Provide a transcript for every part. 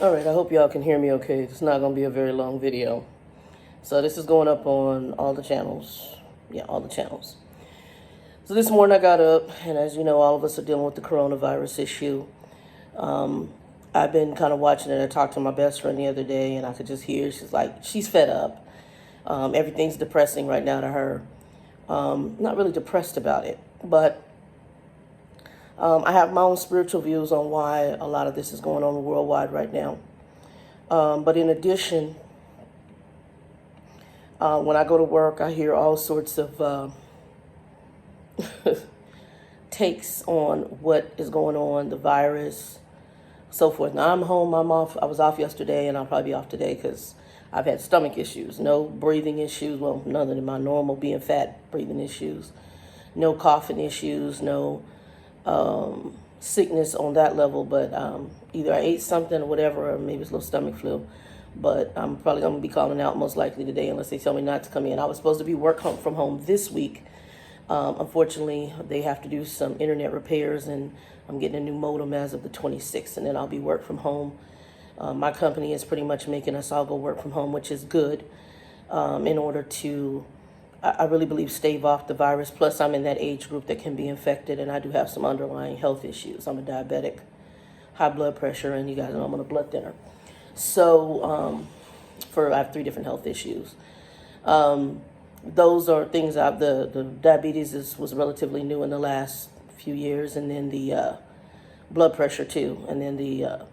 Alright, I hope y'all can hear me okay. It's not going to be a very long video. So this is going up on all the channels. Yeah, all the channels. So this morning I got up, and as you know, all of us are dealing with the coronavirus issue. I've been kind of watching it. I talked to my best friend the other day, and I could just hear, she's fed up. Everything's depressing right now to her. Not really depressed about it, but I have my own spiritual views on why a lot of this is going on worldwide right now. But in addition, when I go to work, I hear all sorts of takes on what is going on, the virus, so forth. Now I'm home, I'm off. I was off yesterday, and I'll probably be off today because I've had stomach issues, no breathing issues. Well, none of my normal being fat breathing issues, no coughing issues, no sickness on that level, but either I ate something or whatever, or maybe it's a little stomach flu. But I'm probably going to be calling out most likely today unless they tell me not to come in. I was supposed to be from home this week. Unfortunately, they have to do some internet repairs, and I'm getting a new modem as of the 26th, and then I'll be work from home. My company is pretty much making us all go work from home, which is good, in order to, I really believe, stave off the virus. Plus, I'm in that age group that can be infected, and I do have some underlying health issues. I'm a diabetic, high blood pressure, and you guys know I'm on a blood thinner. So, I have 3 different health issues. Those are things the diabetes was relatively new in the last few years, and then the blood pressure too, and then the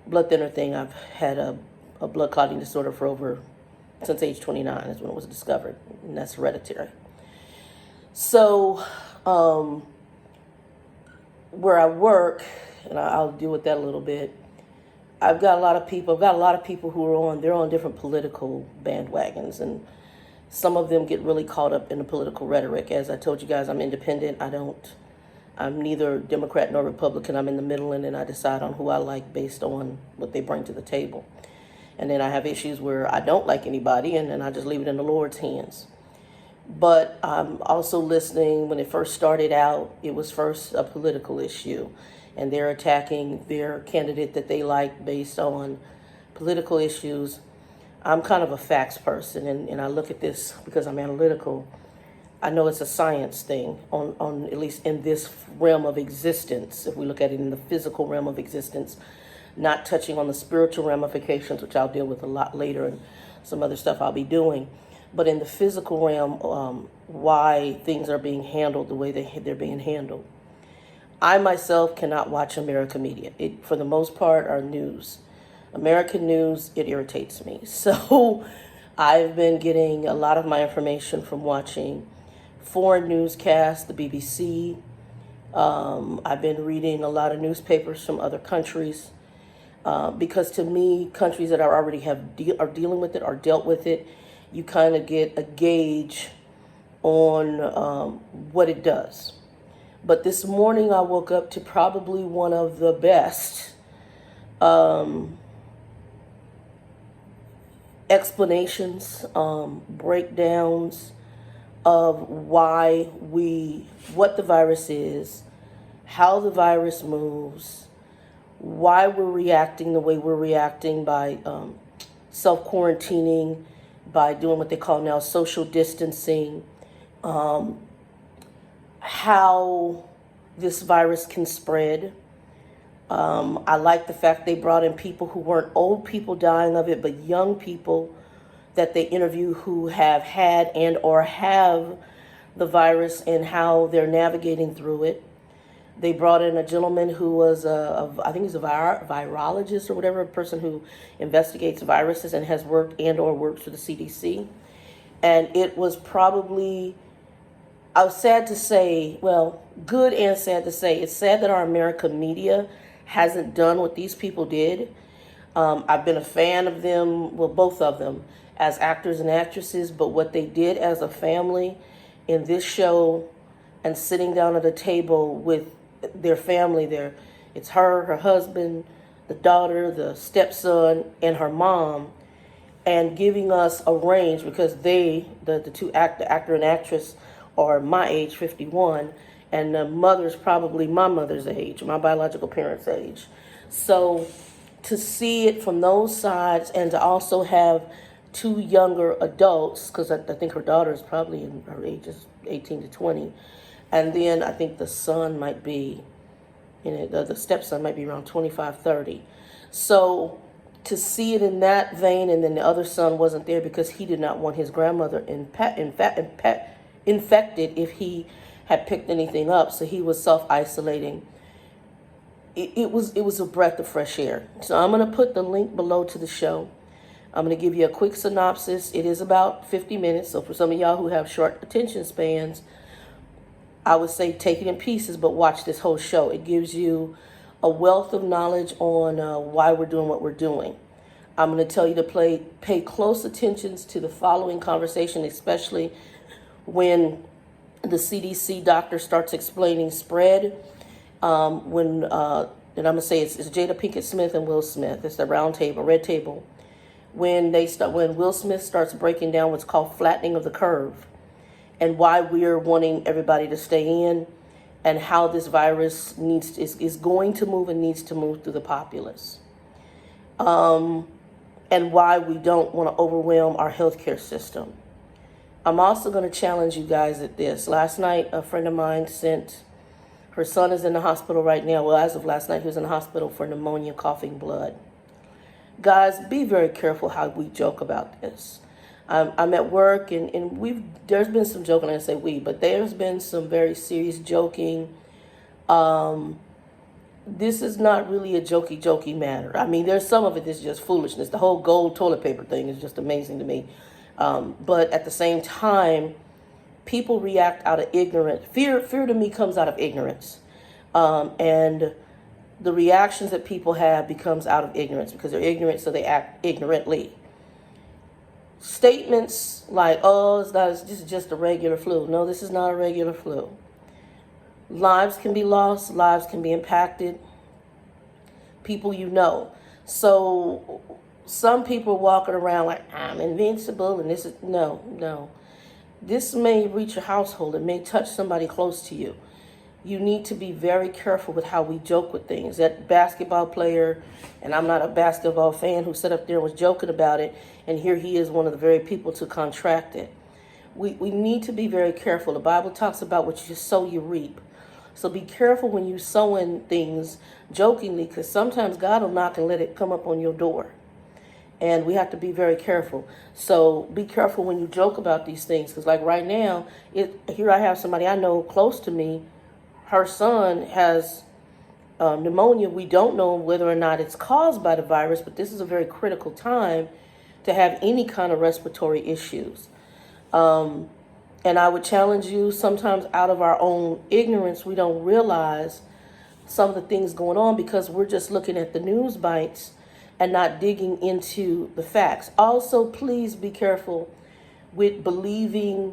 blood thinner thing. I've had a blood clotting disorder for since age 29 is when it was discovered, and that's hereditary. So, where I work, and I'll deal with that a little bit. I've got a lot of people who are they're on different political bandwagons, and some of them get really caught up in the political rhetoric. As I told you guys, I'm independent. I'm neither Democrat nor Republican. I'm in the middle, and then I decide on who I like based on what they bring to the table. And then I have issues where I don't like anybody, and then I just leave it in the Lord's hands. But I'm also listening. When it first started out, it was first a political issue, and they're attacking their candidate that they like based on political issues. I'm kind of a facts person, and I look at this because I'm analytical. I know it's a science thing, on at least in this realm of existence. If we look at it in the physical realm of existence, not touching on the spiritual ramifications, which I'll deal with a lot later, and some other stuff I'll be doing. But in the physical realm, why things are being handled the way they're being handled. I myself cannot watch American media. It, for the most part, are news. American news, it irritates me. So I've been getting a lot of my information from watching foreign newscasts, the BBC. I've been reading a lot of newspapers from other countries, because to me, countries that are already are dealing with it or dealt with it, you kind of get a gauge on what it does. But this morning I woke up to probably one of the best explanations, breakdowns of what the virus is, how the virus moves, why we're reacting the way we're reacting by self-quarantining, by doing what they call now social distancing, how this virus can spread. I like the fact they brought in people who weren't old people dying of it, but young people that they interview who have had and or have the virus and how they're navigating through it. They brought in a gentleman who was I think he's a virologist or whatever, a person who investigates viruses and has worked and or works for the CDC. And it was probably, I was sad to say, well, good and sad to say, it's sad that our American media hasn't done what these people did. I've been a fan of them, well, both of them, as actors and actresses, but what they did as a family in this show and sitting down at a table with their family there, it's her husband, the daughter, the stepson, and her mom, and giving us a range because the actor and actress are my age, 51, and the mother's probably my mother's age, my biological parents' age. So to see it from those sides, and to also have two younger adults, because I think her daughter is probably in her ages 18 to 20, and then I think the son might be, the stepson might be around 25, 30. So to see it in that vein, and then the other son wasn't there because he did not want his grandmother infected if he had picked anything up, so he was self-isolating. It was a breath of fresh air. So I'm going to put the link below to the show. I'm going to give you a quick synopsis. It is about 50 minutes, so for some of y'all who have short attention spans, I would say take it in pieces, but watch this whole show. It gives you a wealth of knowledge on why we're doing what we're doing. I'm going to tell you to pay close attention to the following conversation, especially when the CDC doctor starts explaining spread. And I'm going to say it's Jada Pinkett Smith and Will Smith. It's the round table, red table. When Will Smith starts breaking down what's called flattening of the curve, and why we're wanting everybody to stay in, and how this virus is going to move and needs to move through the populace. And why we don't want to overwhelm our healthcare system. I'm also going to challenge you guys at this. Last night, a friend of mine her son is in the hospital right now. Well, as of last night, he was in the hospital for pneumonia, coughing blood. Guys, be very careful how we joke about this. I'm at work, and there's been some joking. I say we, but there's been some very serious joking. This is not really a jokey matter. I mean, there's some of it that's just foolishness. The whole gold toilet paper thing is just amazing to me. But at the same time, people react out of ignorance. Fear to me comes out of ignorance. And the reactions that people have becomes out of ignorance because they're ignorant, so they act ignorantly. Statements like, oh, this is just a regular flu. No, this is not a regular flu. Lives can be lost. Lives can be impacted. People you know. So some people walking around like, I'm invincible, and this is, no. This may reach your household. It may touch somebody close to you. You need to be very careful with how we joke with things. That basketball player, and I'm not a basketball fan, who sat up there and was joking about it, and here he is, one of the very people to contract it. We need to be very careful. The Bible talks about what you sow, you reap. So be careful when you sow in things jokingly, because sometimes God will knock and let it come up on your door. And we have to be very careful. So be careful when you joke about these things, because like right now, here I have somebody I know close to me. Her son has pneumonia. We don't know whether or not it's caused by the virus, but this is a very critical time to have any kind of respiratory issues. And I would challenge you, sometimes out of our own ignorance, we don't realize some of the things going on because we're just looking at the news bites and not digging into the facts. Also, please be careful with believing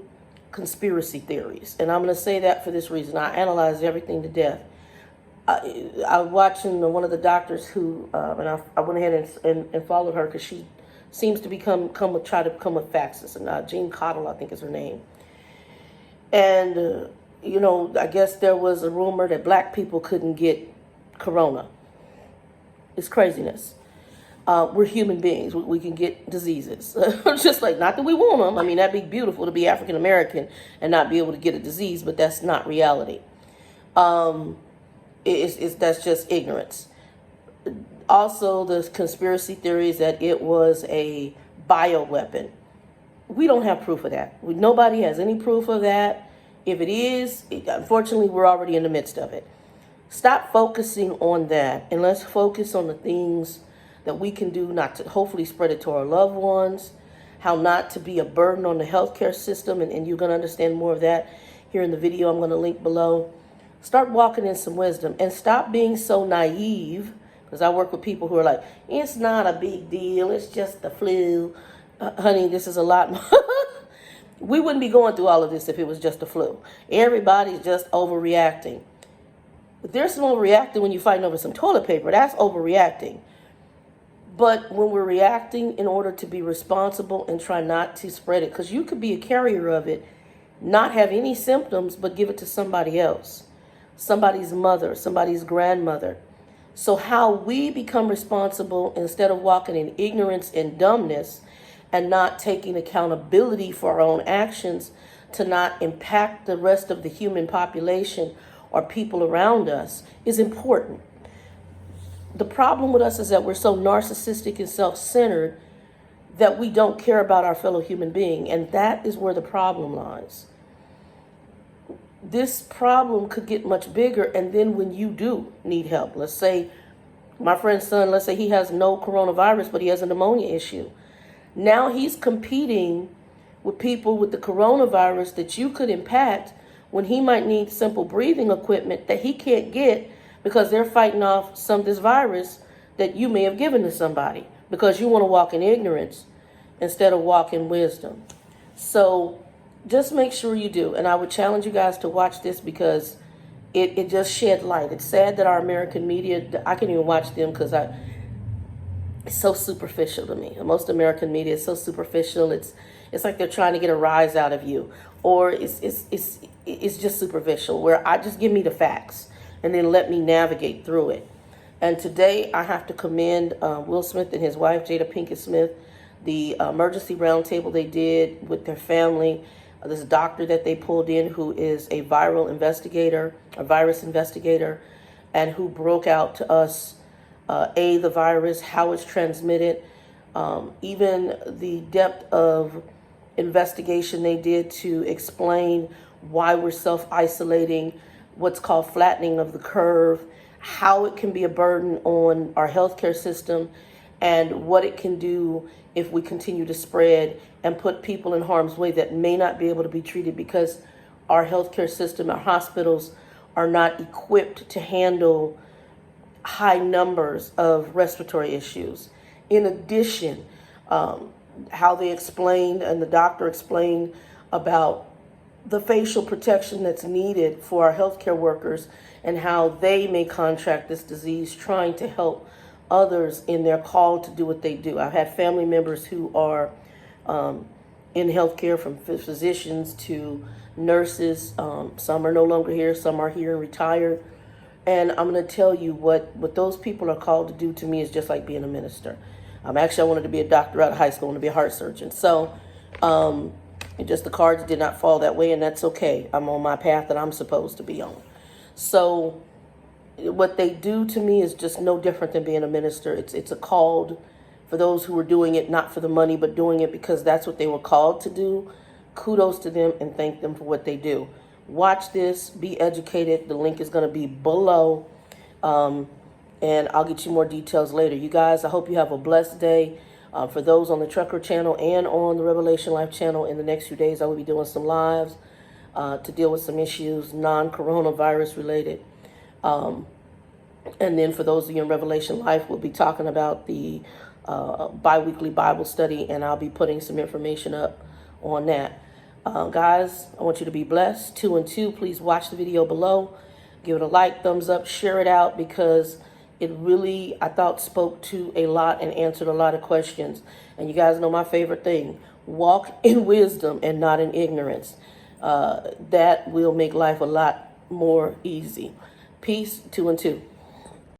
conspiracy theories. And I'm going to say that for this reason. I analyzed everything to death. I was watching one of the doctors who, and I went ahead and followed her because she seems to try to become with faxes. And Jean Cottle, I think is her name. And, I guess there was a rumor that black people couldn't get corona. It's craziness. We're human beings. We can get diseases. Just like, not that we want them. I mean, that'd be beautiful to be African American and not be able to get a disease, but that's not reality. That's just ignorance. Also, the conspiracy theories that it was a bioweapon. We don't have proof of that. Nobody has any proof of that. If it is, unfortunately, we're already in the midst of it. Stop focusing on that, and let's focus on the things that we can do not to hopefully spread it to our loved ones, how not to be a burden on the healthcare system, and you're going to understand more of that here in the video I'm going to link below. Start walking in some wisdom and stop being so naive, because I work with people who are like, it's not a big deal, it's just the flu. Honey, this is a lot more. We wouldn't be going through all of this if it was just the flu. Everybody's just overreacting. But there's some overreacting when you're fighting over some toilet paper. That's overreacting. But when we're reacting in order to be responsible and try not to spread it, because you could be a carrier of it, not have any symptoms, but give it to somebody else, somebody's mother, somebody's grandmother, So how we become responsible instead of walking in ignorance and dumbness and not taking accountability for our own actions to not impact the rest of the human population or people around us is important. The problem with us is that we're so narcissistic and self-centered that we don't care about our fellow human being, and that is where the problem lies. This problem could get much bigger, and then when you do need help, let's say my friend's son, let's say he has no coronavirus, but he has a pneumonia issue. Now he's competing with people with the coronavirus that you could impact when he might need simple breathing equipment that he can't get because they're fighting off some of this virus that you may have given to somebody because you want to walk in ignorance instead of walk in wisdom. So just make sure you do. And I would challenge you guys to watch this because it just shed light. It's sad that our American media, I can't even watch them because it's so superficial to me. Most American media is so superficial. It's like they're trying to get a rise out of you, or it's just superficial. Where I just give me the facts and then let me navigate through it. And today I have to commend Will Smith and his wife Jada Pinkett Smith, the emergency roundtable they did with their family. This doctor that they pulled in who is a virus investigator, and who broke out to us the virus, how it's transmitted, even the depth of investigation they did to explain why we're self-isolating, what's called flattening of the curve, how it can be a burden on our healthcare system, and what it can do if we continue to spread and put people in harm's way that may not be able to be treated because our healthcare system, our hospitals are not equipped to handle high numbers of respiratory issues. In addition, how they explained and the doctor explained about the facial protection that's needed for our healthcare workers and how they may contract this disease trying to help others in their call to do what they do. I've had family members who are in healthcare, from physicians to nurses. Some are no longer here, some are here and retired. And I'm going to tell you what those people are called to do to me is just like being a minister. Actually, I wanted to be a doctor out of high school. I wanted to be a heart surgeon. So just the cards did not fall that way, and that's okay. I'm on my path that I'm supposed to be on. So what they do to me is just no different than being a minister. It's a called for those who are doing it not for the money, but doing it because that's what they were called to do. Kudos to them and thank them for what they do. Watch this, be educated. The link is going to be below, and I'll get you more details later. You guys, I hope you have a blessed day. For those on the Trucker channel and on the Revelation Life channel, in the next few days I will be doing some lives to deal with some issues non-coronavirus related. And then for those of you in Revelation Life, we'll be talking about the bi-weekly Bible study, and I'll be putting some information up on that. Guys, I want you to be blessed. 2 and 2, please watch the video below. Give it a like, thumbs up, share it out, because it really, I thought, spoke to a lot and answered a lot of questions. And you guys know my favorite thing. Walk in wisdom and not in ignorance. That will make life a lot more easy. Peace. 2 and 2.